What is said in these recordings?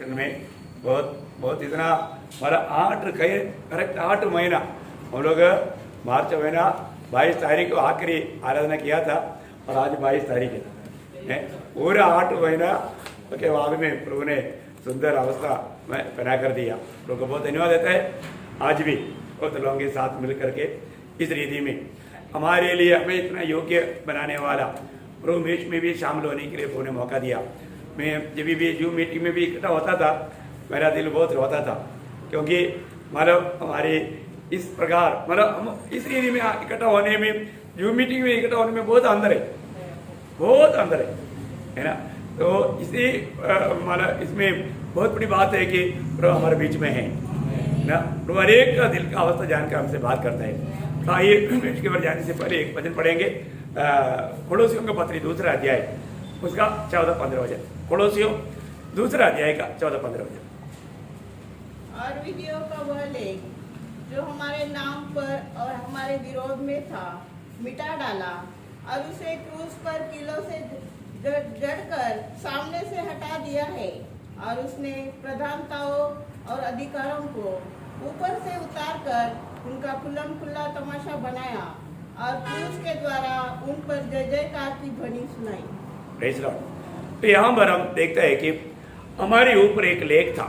में बहुत बहुत इतना हमारा करेक्ट 8 महीना हम लोग मार्च महीना 22 तारीख को आखिरी आराधना किया था और आज 22 तारीख है। पूरा 8 महीना के बाद में प्रभु ने सुंदर अवस्था में बना कर दिया। प्रभु को बहुत धन्यवाद देता है। आज भी बहुत लोगों के साथ मिल करके इस रीति में हमारे लिए हमें इतना योग्य बनाने वाला प्रभु मीट में भी शामिल होने के लिए प्रभु ने मौका दिया। मैं जब भी जूम मीटिंग में भी इकट्ठा होता था मेरा दिल बहुत रोता था, क्योंकि मतलब हमारे इस प्रकार मतलब हम इस रीति में इकट्ठा होने में जूम मीटिंग में इकट्ठा होने में बहुत अंदर है, बहुत अंदर है ना। तो इसी मतलब इसमें बहुत बड़ी बात है कि प्रभु हमारे बीच में है ना। प्रभु हर एक का दिल का अवस्था जानकर हमसे बात करता है। तो आइए के बारे जाने से पहले एक वचन पढ़ेंगे। कोलोसियों का पत्री 2 अध्याय उसका 14-15 वचन। कोलोसियों 2 अध्याय का 14-15 वचन। और विधियों का वह लेख जो हमारे नाम पर और हमारे विरोध में था मिटा डाला और उसे क्रूस पर कीलों से जड़कर सामने से हटा दिया है। और उसने प्रधानताओं और अधिकारों को ऊपर से उतारकर उनका खुल्लम खुल्ला तमाशा बनाया और क्रूस के द्वारा उन पर जय जयकार की ध्वनि सुनाई। Praise Lord. तो यहाँ पर हम देखते हैं कि हमारे ऊपर एक लेख था।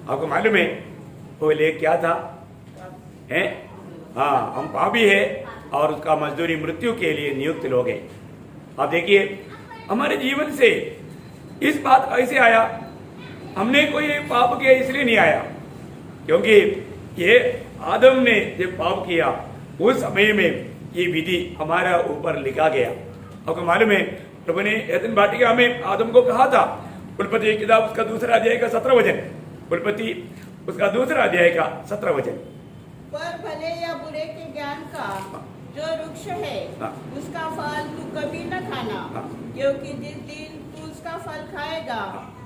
आपको मालूम है वो लेख क्या था? हैं? हाँ, हम पापी है और उसका मजदूरी मृत्यु के लिए नियुक्त लोग हैं। आप देखिए हमारे जीवन से इस बात कैसे आया? हमने कोई पाप किया इसलिए नहीं आया, क्योंकि ये आदम ने जब पाप किया उस समय में ये विधि हमारा ऊपर लिखा गया। आपको मालूम है प्रभु ने एदन वाटिका में आदम को कहा था, उत्पत्ति किताब उसका 2 अध्याय का 17 वचन, उत्पत्ति उसका 2 अध्याय का 17 वचन। पर भले या बुरे के ज्ञान का जो वृक्ष है उसका फल तू कभी न खाना, क्योंकि जिस दिन तू उसका फल खाएगा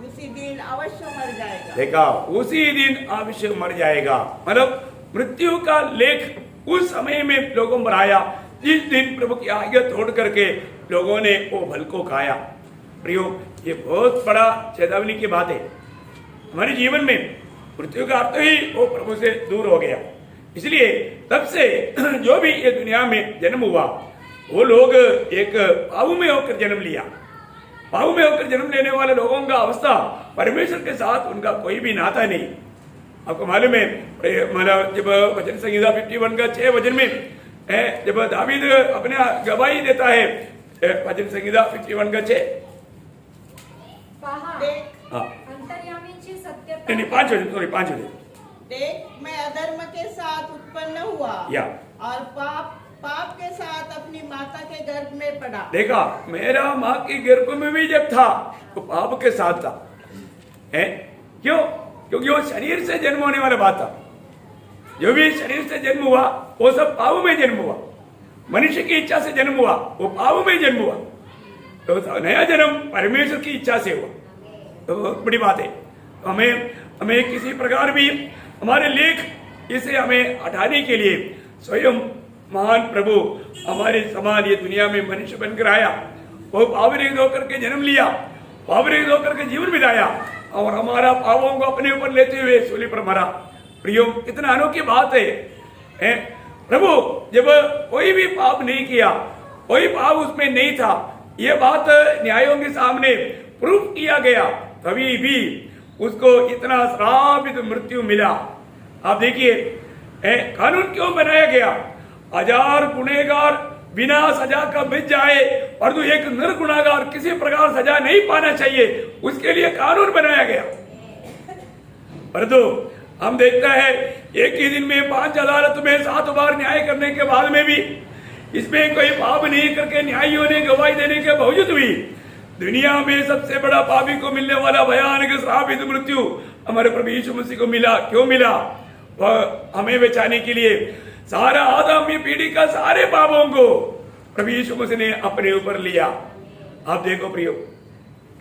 उसी दिन अवश्य मर जाएगा। देखा, उसी दिन अवश्य मर जाएगा। मतलब मृत्यु का लेख उस समय में लोगों पर आया जिस दिन प्रभु की आज्ञा तोड़ करके लोगों ने वो फल को खाया। प्रियो, ये बहुत बड़ा चेतावनी की बात है। हमारे जीवन में मृत्यु का अर्थ ही वो प्रभु से दूर हो गया। इसलिए तब से जो भी ये दुनिया में जन्म हुआ वो लोग एक पाप में होकर जन्म लिया। पाप में होकर जन्म लेने वाले लोगों का अवस्था परमेश्वर के साथ उनका कोई भी नाता नहीं। आपको मालूम है मतलब जब वचन संहिता 51 का 6 वचन में जब दावीद अपने गवाही देता है, वचन संहिता 51 का 6 नहीं 5 वचन। देख, मैं अधर्म के साथ उत्पन्न हुआ और पाप के साथ अपनी माता के गर्भ में पड़ा। देखा, मेरा माँ की गर्भ में भी जब था तो पाप के साथ था। है क्यों? क्योंकि वो शरीर से जन्म होने वाला बात था। जो भी शरीर से जन्म हुआ वो सब पाप में जन्म हुआ। मनुष्य की इच्छा से जन्म हुआ वो पाप में जन्म हुआ। तो नया जन्म परमेश्वर की इच्छा से हुआ। तो बहुत बड़ी बात है। हमें किसी प्रकार भी हमारे लेख इसे हमें हटाने के लिए स्वयं महान प्रभु हमारे समान ये दुनिया में मनुष्य बनकर आया। वो पावरहित होकर के जन्म लिया, पावरहित होकर के जीवन बिताया और हमारा पापों को अपने ऊपर लेते हुए सूली पर मरा। प्रियो, कितना अनोखी बात है। प्रभु जब कोई भी पाप नहीं किया, कोई पाप उसमें नहीं था, ये बात न्यायों के सामने प्रूफ किया गया, तभी भी उसको इतना श्रापित मृत्यु मिला। आप देखिए कानून क्यों बनाया गया? 1000 गुनहगार बिना सजा का बच जाए और तो एक निर्गुनाहगार किसी प्रकार सजा नहीं पाना चाहिए, उसके लिए कानून बनाया गया। परंतु हम देखते हैं एक ही दिन में 5 अदालत में 7 बार न्याय करने के बाद में भी इसमें कोई पाप नहीं करके न्यायियों ने गवाही देने के बावजूद भी दुनिया में सबसे बड़ा पापी को मिलने वाला भयानक श्रापित मृत्यु हमारे प्रभु यीशु मसीह को मिला। क्यों मिला? वह हमें बचाने के लिए सारा आदमी पीढ़ी का सारे पापों को प्रभु यीशु मसीह ने अपने ऊपर लिया। आप देखो प्रियो,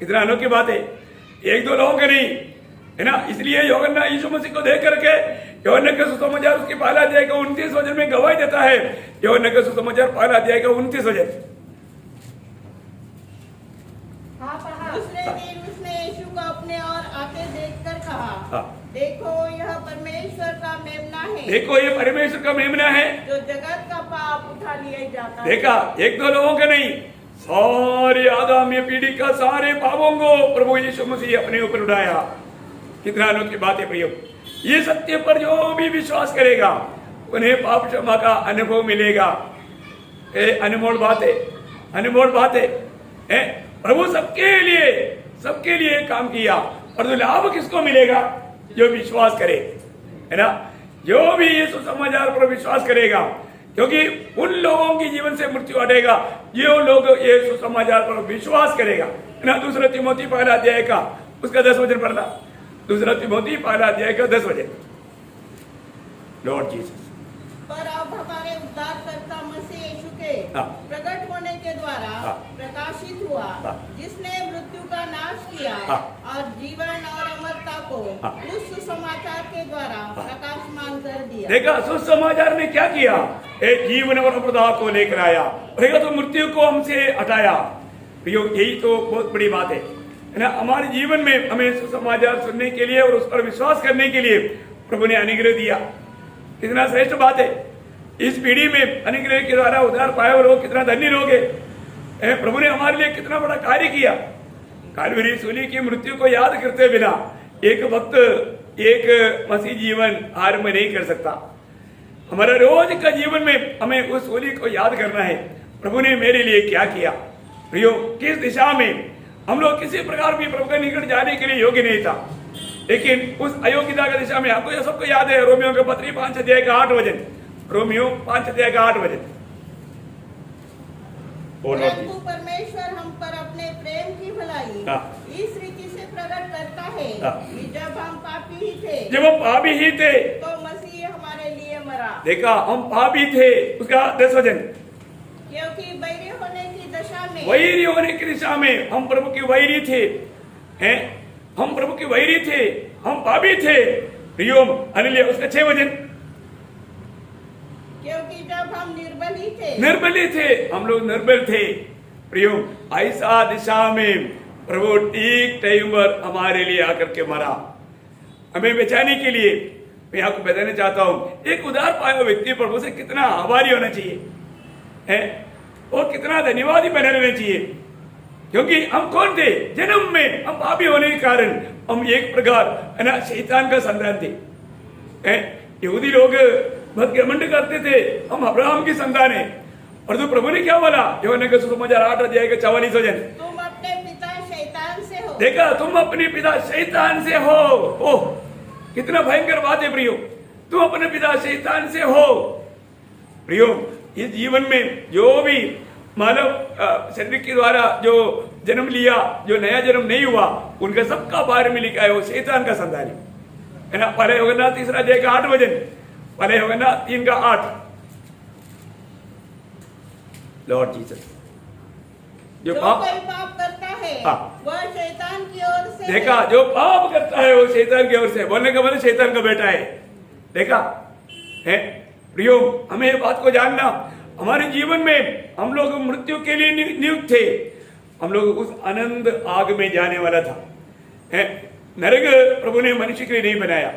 कितना अनोखी बात है। 1-2 लोगों के नहीं है ना। इसलिए यूहन्ना यीशु मसीह को देख करके यूहन्ना के सुसमाचार उसके 1 अध्याय का 29 वचन में गवाही देता है। यूहन्ना के सुसमाचार 1 अध्याय का 29 वचन। दूसरे दिन उसने यीशु को अपने और बातें देखकर कहा, हाँ। देखो यह परमेश्वर का मेमना है, देखो ये परमेश्वर का मेमना है जो जगत का पाप उठा लिया जाता है। देखा, एक दो लोगों का नहीं, सारे आगामी पीढ़ी का सारे पापों को प्रभु यीशु मसीह अपने ऊपर उठाया। कितना अनोखी बात है प्रियो। ये सत्य पर जो भी विश्वास करेगा उन्हें पाप क्षमा का अनुभव मिलेगा। अनमोल बात है, अनमोल बात है। प्रभु सबके लिए काम किया, और तो लाभ किसको मिलेगा? जो विश्वास करे, है ना, जो भी यीशु समाचार पर विश्वास करेगा, क्योंकि उन लोगों की जीवन से मृत्यु हटेगा जो लोग यीशु समाचार पर विश्वास करेगा, है ना। दूसरा तिमोथी पहला अध्याय का उसका 10 वचन पढ़ना, दूसरा तिमोथी पहला अध्याय का 10 वचन। लॉर्ड जीसस पर अब हमारे उद्धारकर्ता मसीह यीशु के हाँ। प्रकट होने के द्वारा हाँ। प्रकाशित हुआ, हाँ। जिसने मृत्यु का नाश किया हाँ। और जीवन और अमरता को हाँ। उस सुसमाचार के द्वारा प्रकाशमान कर दिया। देखा, सुसमाचार ने क्या किया? एक जीवन और अमरता को लेकर आया, और तो मृत्यु को हमसे हटाया। प्रियो, यही तो बहुत बड़ी बात है ना। हमारे जीवन में हमें सुसमाचार सुनने के लिए और उस पर विश्वास करने के लिए प्रभु ने अनुग्रह दिया। कितना श्रेष्ठ बात है। इस पीढ़ी में अनुग्रह के द्वारा उद्धार पाए हुए लोग कितना धन्य लोग हैं। प्रभु ने हमारे लिए कितना बड़ा कार्य किया। कालवरी सूली की मृत्यु को याद करते बिना एक भक्त एक मसीह जीवन आरंभ नहीं कर सकता। हमारा रोज का जीवन में हमें उस सूली को याद करना है, प्रभु ने मेरे लिए क्या किया। प्रियो, किस दिशा में हम लोग किसी प्रकार भी प्रभु के निकट जाने के लिए योग्य नहीं था, लेकिन उस अयोग्यता की दिशा में आपको यह सबको याद है। रोमियो के पत्री 5 अध्याय का 8 वचन, रोमियो 5 अध्याय का 8 वचन। परंतु परमेश्वर हम पर अपने प्रेम की भलाई हाँ। इस रीति से प्रकट करता है हाँ। कि जब हम पापी ही थे, जब हम पापी ही थे, तो मसीह हमारे लिए मरा। देखा, हम पापी थे, उसका 10 वचन। क्योंकि बैरी होने की दशा में, वैरी होने की दिशा में हम प्रभु के वैरी थे, हैं, हम प्रभु के वैरी थे, हम पापी थे। प्रियो, अनिल उसका 6 वचन। क्योंकि जब हम निर्बल ही थे, हम लोग निर्बल थे। प्रियो, ऐसा दिशा में प्रभु ठीक टाइम पर हमारे लिए आकर के मरा, हमें बचाने के लिए। मैं आपको बताना चाहता हूं, एक उद्धार पाया हुआ व्यक्ति प्रभु से कितना आभारी होना चाहिए, है, और कितना धन्यवादी बने रहना चाहिए। क्योंकि हम कौन थे? जन्म में हम पापी होने के कारण हम एक प्रकार, है ना, शैतान का संतान थे। यहूदी लोग बहुत घमंड करते थे, हम अब्राहम की संतान है। और तो प्रभु ने क्या बोला? यूहन्ना का सुसमाचार 8 अध्याय का 44 वचन, तुम अपने पिता शैतान से हो। देखा, तुम अपने पिता शैतान से हो। ओह, कितना भयंकर बात है प्रियो, तुम अपने पिता शैतान से हो। प्रियो, इस जीवन में जो भी मानव शरीर के द्वारा जो जन्म लिया, जो नया जन्म नहीं हुआ, उनका सबका बारे में लिखा है वो शैतान का संतान है ना। पहले यूहन्ना 3 अध्याय का 8 वचन, पहले यूहन्ना 3 का 8। लॉर्ड जीसस, जो कोई पाप करता है हाँ। वह शैतान की ओर से देखा, है। जो पाप करता है वो शैतान की ओर से, बोलने का मतलब शैतान का बेटा है। देखा है प्रियो, हमें ये बात को जानना, हमारे जीवन में हम लोग मृत्यु के लिए नियुक्त थे। हम लोग उस आनंद आग में जाने वाला था, है। नरक प्रभु ने मनुष्य के लिए नहीं बनाया,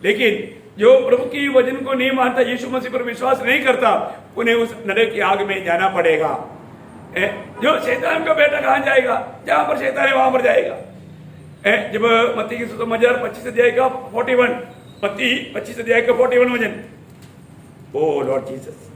लेकिन जो प्रभु की वचन को नहीं मानता, यीशु मसीह पर विश्वास नहीं करता, उन्हें उस नरक की आग में जाना पड़ेगा। जो शैतान का बेटा कहां जाएगा? जहां पर शैतान है वहां पर जाएगा। जब मत्ती की सुसमाचार 25 अध्याय का 41, मत्ती 25 अध्याय का 41 वचन। ओ लॉर्ड जीसस,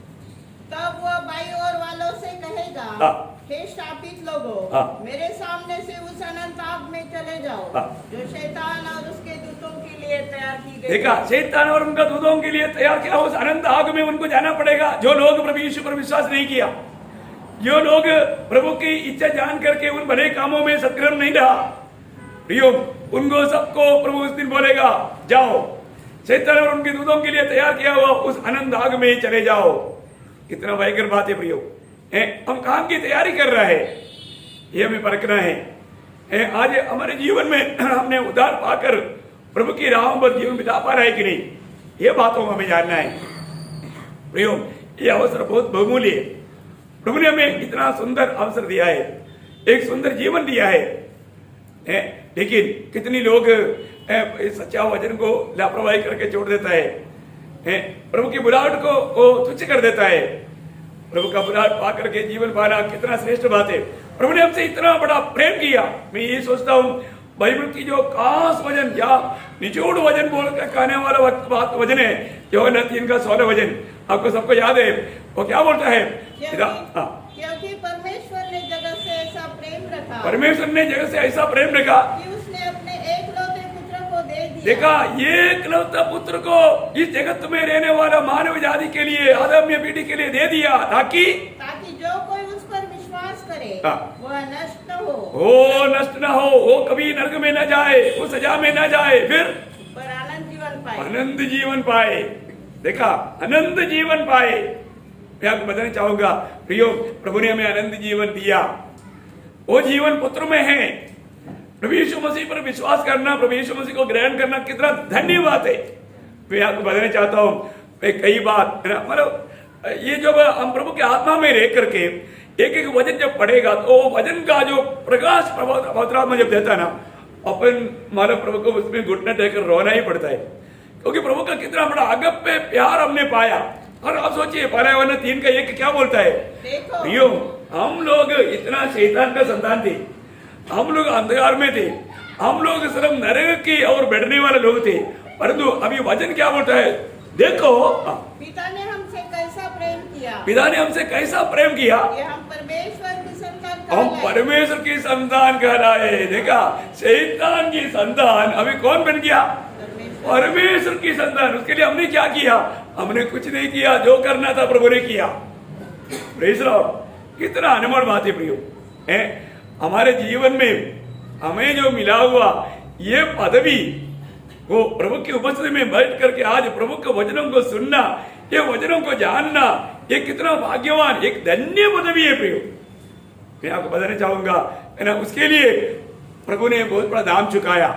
तब वह बाई ओर वालों से कहेगा, हाँ। हे शापित लोगों, हाँ। मेरे सामने से उस अनंत आग में चले जाओ, हाँ। जो शैतान और उसके दूतों के लिए तैयार की गई। देखा, शैतान और उनका दूतों के लिए तैयार किया उस अनंत आग में उनको जाना पड़ेगा। जो लोग प्रभु यीशु पर विश्वास नहीं किया, जो लोग प्रभु की इच्छा जान करके उन भले कामों में सत्कर्म नहीं रहा, प्रियो, उनको सबको प्रभु उस दिन बोलेगा, जाओ, शैतान और उनके दूतों के लिए तैयार किया हुआ उस अनंत आग में चले जाओ। कितना भयंकर बात है प्रियो। हम काम की तैयारी कर रहे हैं, ये हमें परखना है। आज हमारे जीवन में हमने उद्धार पाकर प्रभु की राहों पर जीवन बिता पा रहे कि नहीं, ये बातों को हमें जानना है प्रियो। ये अवसर बहुत बहुमूल्य है। प्रभु ने हमें इतना सुंदर अवसर दिया है, एक सुंदर जीवन दिया है। है, लेकिन कितनी लोग इस सच्चा वचन को लापरवाही करके छोड़ देता है, प्रभु की बुलाहट को वो तुच्छ कर देता है। प्रभु का बुलाहट पा करके जीवन पाना कितना श्रेष्ठ बात है। प्रभु ने हमसे इतना बड़ा प्रेम किया। मैं ये सोचता हूँ बाइबल की जो खास वजन या निचोड़ वजन बोल कर कहने वाला बात वजन है यूहन्ना 3 का 16 वजन, आपको सबको याद है। वो क्या बोलता है? क्योंकि परमेश्वर ने जगत से ऐसा प्रेम रखा, परमेश्वर ने जगत से ऐसा प्रेम रखा कि उसने अपने एकलौते पुत्र को दे दिया। देखा, ये एकलौता पुत्र को इस जगत में रहने वाला मानव जाति के लिए, आदम्य पीढ़ी के लिए दे दिया, ताकि जो कोई उस पर विश्वास करे वह नष्ट न हो, वो नष्ट न हो, वो कभी नरक में न जाए, वो सजा में न जाए, फिर पर आनंद जीवन पाए। आनंद जीवन पाए। देखा, आनंद जीवन पाए। मैं आपको बताना चाहूंगा प्रियो, प्रभु ने हमें आनंद जीवन दिया। वो जीवन पुत्र में है। प्रभु यीशु मसीह पर विश्वास करना, प्रभु यीशु मसीह को ग्रहण करना कितना धन्य बात है। मैं आपको बताना चाहता हूँ, मैं कई बार मतलब ये जब हम प्रभु के आत्मा में रह करके एक एक वचन जब पढ़ेगा तो वचन का जो प्रकाश पवित्रात्मा जब देता है ना, अपन मानव प्रभु को उसमें घुटने टेकर रोना ही पड़ता है, क्योंकि प्रभु का कितना बड़ा अगप पे प्यार हमने पाया। और आप सोचिए, यूहन्ना 3 का 1 क्या बोलता है? प्रियो, हम लोग इतना शैतान का संतान थे, हम लोग अंधकार में थे, हम लोग सिर्फ नरक की और बैठने वाले लोग थे, परंतु अभी वचन क्या बोलता है? देखो, पिता ने हमसे कैसा प्रेम किया, पिता ने हमसे कैसा प्रेम किया, हम परमेश्वर की संतान हम परमेश्वर की संतान कहलाए। देखा, शैतान की संतान अभी कौन बन गया? परमेश्वर की संतान। उसके लिए हमने क्या किया? हमने कुछ नहीं किया, जो करना था प्रभु ने किया। प्रेज़ लॉर्ड, कितना अनमोल बात है प्रियो। हमारे जीवन में हमें जो मिला हुआ ये पदवी, वो प्रभु की उपस्थिति में बैठ करके आज प्रभु के वचनों को सुनना, ये वचनों को जानना, ये कितना भाग्यवान, एक धन्य पदवी है प्रियो। मैं आपको बताना चाहूंगा, है ना, उसके लिए प्रभु ने बहुत बड़ा दाम चुकाया।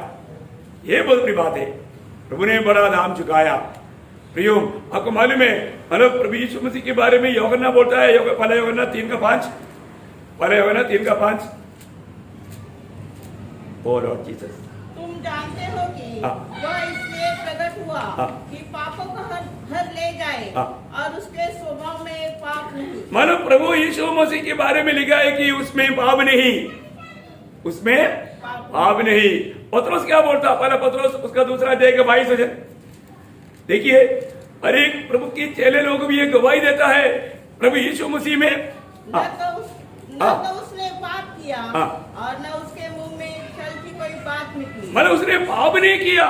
ये बहुत बड़ी बात है, प्रभु ने बड़ा दाम चुकाया। प्रियो, आपको मालूम है, मतलब प्रभु यीशु मसीह के बारे में यूहन्ना बोलता है, पहला यूहन्ना 3 का 5, पहला यूहन्ना 3 का 5। ओ लॉर्ड जीसस, तुम जानते हो कि वह इसलिए प्रकट हुआ कि पापों को हर ले जाए, और उसके स्वभाव में पाप नहीं। मानो प्रभु यीशु मसीह के बारे में लिखा है कि उसमें पाप नहीं, उसमें पाप नहीं। पतरस क्या बोलता? पहला पतरस उसका दूसरा अध्याय का 22 वचन देखिए। अरे प्रभु के चेले लोग भी ये गवाही देता है प्रभु यीशु मसीह में, न तो उसने पाप किया और न उसके मुंह में छल की कोई बात निकली। मतलब उसने पाप नहीं किया।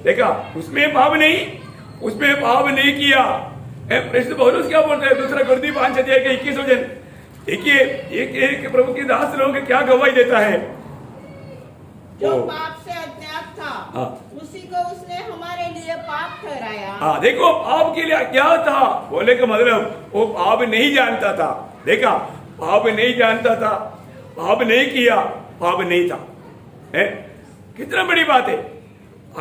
देखा, उसमें पाप नहीं, उसमें पाप नहीं किया। प्रेरित पौलुस क्या बोलता है? दूसरा कुरिन्थी 5 अध्याय का 21 वचन देखिए। एक प्रभु के दास लोग क्या गवाही देता है? जो पाप से अज्ञात था उसी को उसने हमारे लिए पाप ठहराया। देखो, पाप के लिए अज्ञात था बोले का मतलब वो पाप नहीं जानता था। देखा, पाप नहीं जानता था, पाप नहीं किया, पाप नहीं था। कितना बड़ी बात है।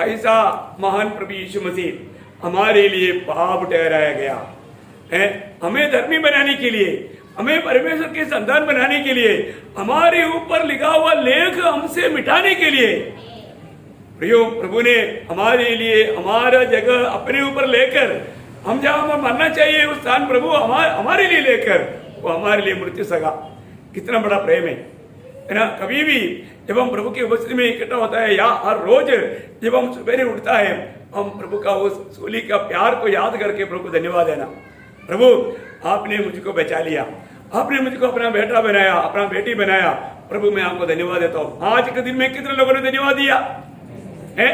ऐसा महान प्रभु यीशु मसीह हमारे लिए पाप ठहराया गया है, हमें धर्मी बनाने के लिए, हमें परमेश्वर के संतान बनाने के लिए, हमारे ऊपर लिखा हुआ लेख हमसे मिटाने के लिए। प्रियो, प्रभु ने हमारे लिए हमारा जगह अपने ऊपर लेकर, हम जहां हमें मरना चाहिए उस स्थान प्रभु हमारे लिए लेकर वो हमारे लिए मृत्यु सगा। कितना बड़ा प्रेम है ना। कभी भी जब हम प्रभु की उपस्थिति में इकट्ठा होता है या हर रोज जब हम सवेरे उठता है, हम प्रभु का उस सूली का प्यार को याद करके प्रभु को धन्यवाद देना। प्रभु, आपने मुझको बचा लिया, आपने मुझको अपना बेटा बनाया, अपना बेटी बनाया। प्रभु, मैं आपको धन्यवाद देता हूँ। आज के दिन में कितने लोगों ने धन्यवाद दिया है?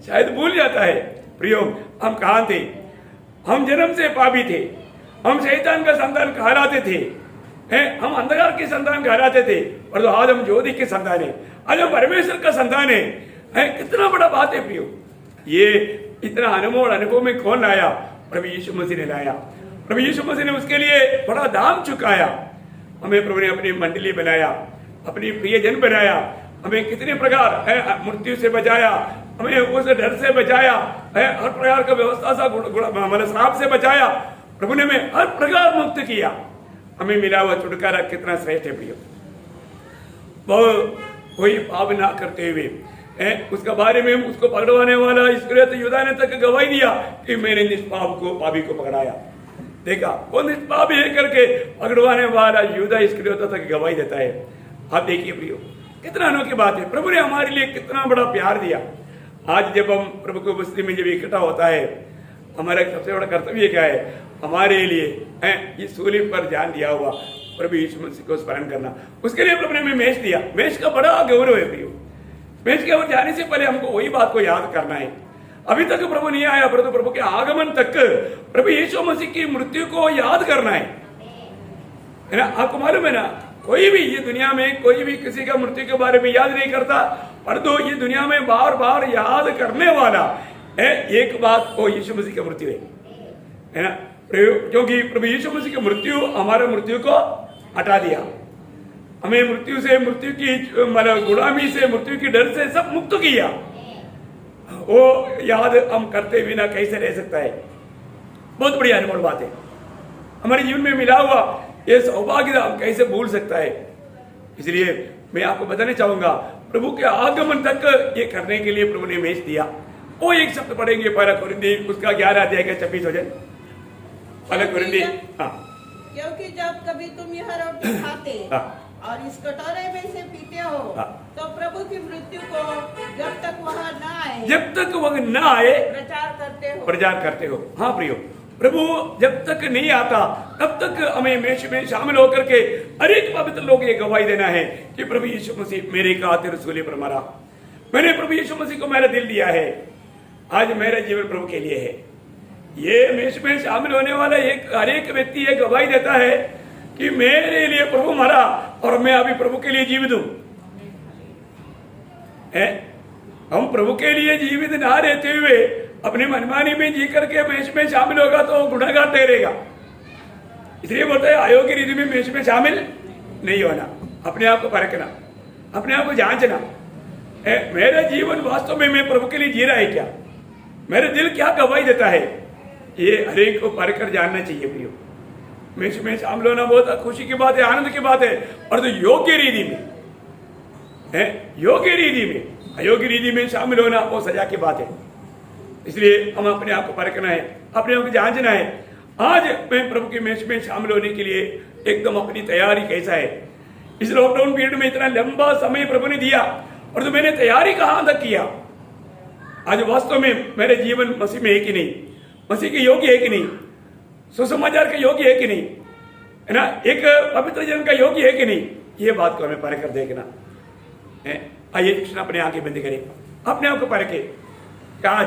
शायद भूल जाता है। प्रियो, हम कहाँ थे? हम जन्म से पापी थे, हम शैतान का संतान कहलाते थे, हम अंधकार की संतान कहलाते थे, और तो आज हम ज्योति के संतान है, आज हम परमेश्वर का संतान है। कितना बड़ा बात है प्रियो। ये इतना अनमोल अनुभव में कौन लाया? प्रभु यीशु मसीह ने लाया। प्रभु यीशु मसीह ने उसके लिए बड़ा दाम चुकाया। हमें प्रभु ने अपनी मंडली बनाया, अपनी प्रियजन बनाया, हमें कितने प्रकार मृत्यु से बचाया, हमें उस डर से बचाया, हर प्रकार का व्यवस्था से मतलब श्राप से बचाया। प्रभु ने हमें हर प्रकार मुक्त किया। हमें मिला हुआ छुटकारा कितना श्रेष्ठ है प्रियो। कोई पाप ना करते हुए उसका बारे में उसको पकड़वाने वाला इस्करियोत यूदा ने तक गवाही दिया कि मैंने निष्पाप को पापी को पकड़ाया। देखा वो निष्पाप है करके पकड़वाने वाला यूदा इस्करियोत तक गवाही देता है। आप देखिए प्रियो, कितना अनोखी बात है। प्रभु ने हमारे लिए कितना बड़ा प्यार दिया। आज जब हम प्रभु को उपस्थिति में जब इकट्ठा होता है, हमारा सबसे बड़ा कर्तव्य क्या है? हमारे लिए इस सूली पर जान दिया हुआ प्रभु यीशु मसीह को स्मरण करना। उसके लिए प्रभु ने हमें मेष दिया। मेष का बड़ा गौरव है प्रियो। मेष के ओर जाने से पहले हमको वही बात को याद करना है। अभी तक प्रभु नहीं आया, परंतु प्रभु के आगमन तक प्रभु यीशु मसीह की मृत्यु को याद करना है ना। आपको मालूम है ना, कोई भी ये दुनिया में कोई भी किसी का मृत्यु के बारे में याद नहीं करता, परंतु ये दुनिया में बार बार याद करने वाला एक बात वो यीशु मसीह की मृत्यु है ना। क्योंकि प्रभु यीशु मसीह की मृत्यु हमारे मृत्यु को हटा दिया। हमें मृत्यु से, मृत्यु की मतलब गुलामी से, मृत्यु की डर से सब मुक्त किया। वो याद हम करते बिना कैसे रह सकता है? बहुत बड़ी अनमोल बात है। हमारे जीवन में मिला हुआ ये सौभाग्य हम कैसे भूल सकता है? इसलिए मैं आपको बताना चाहूंगा, प्रभु के आगमन तक ये करने के लिए प्रभु ने मेष दिया। वो एक शब्द पढ़ेंगे पहला कुरिन्थी उसका 11 अध्याय का 26 वचन। पहला कुरिन्थी। हाँ, क्योंकि जब कभी तुम यह रोटी खाते और इस कटोरे में से पीते हो तो प्रभु की मृत्यु को जब तक वह न आए, जब तक वह न आए प्रचार करते हो। हाँ प्रियो, प्रभु जब तक नहीं आता तब तक हमें मेष में शामिल होकर के हर एक पवित्र लोग ये गवाही देना है कि प्रभु यीशु मसीह मेरे खातिर सूली पर मरा। मैंने प्रभु यीशु मसीह को मेरा दिल दिया है। आज मेरा जीवन प्रभु के लिए है। ये मेष में शामिल होने वाला एक हर एक व्यक्ति ये गवाही देता है कि मेरे लिए प्रभु मरा और मैं अभी प्रभु के लिए जीवित हूं। हम प्रभु के लिए जीवित ना रहते हुए अपनी मनमानी में जी करके मेष में शामिल होगा तो गुनहगार ठहरेगा। इसलिए बोलते हैं अयोग्य रीति में मेष में शामिल नहीं होना। अपने आप को परखना, अपने आप को जांचना। मेरा जीवन वास्तव में मैं प्रभु के लिए जी रहा है क्या? मेरा दिल क्या गवाही देता है? ये हर एक को परख कर जानना चाहिए प्रियो। मेष में शामिल होना बहुत खुशी की बात है, आनंद की बात है, और तो योग्य रीति में, योग्य रीति में, अयोग्य रीति में शामिल होना वो सजा की बात है। इसलिए हम अपने आप को परखना है, अपने आप को जांचना है। आज मैं प्रभु के मेष में शामिल होने के लिए एकदम अपनी तैयारी कैसा है? इस लॉकडाउन पीरियड में इतना लंबा समय प्रभु ने दिया और तो मैंने तैयारी कहां तक किया? आज वास्तव में मेरे जीवन मसीह में है कि नहीं? मसीह के योग्य है कि नहीं? सुसमाचार का योग्य है कि नहीं? है ना, एक पवित्र जन का योग्य है कि नहीं? ये बात को हमें परख कर देखना है। आइए अपने आंखें बंद करें, अपने आप को परखें। कहा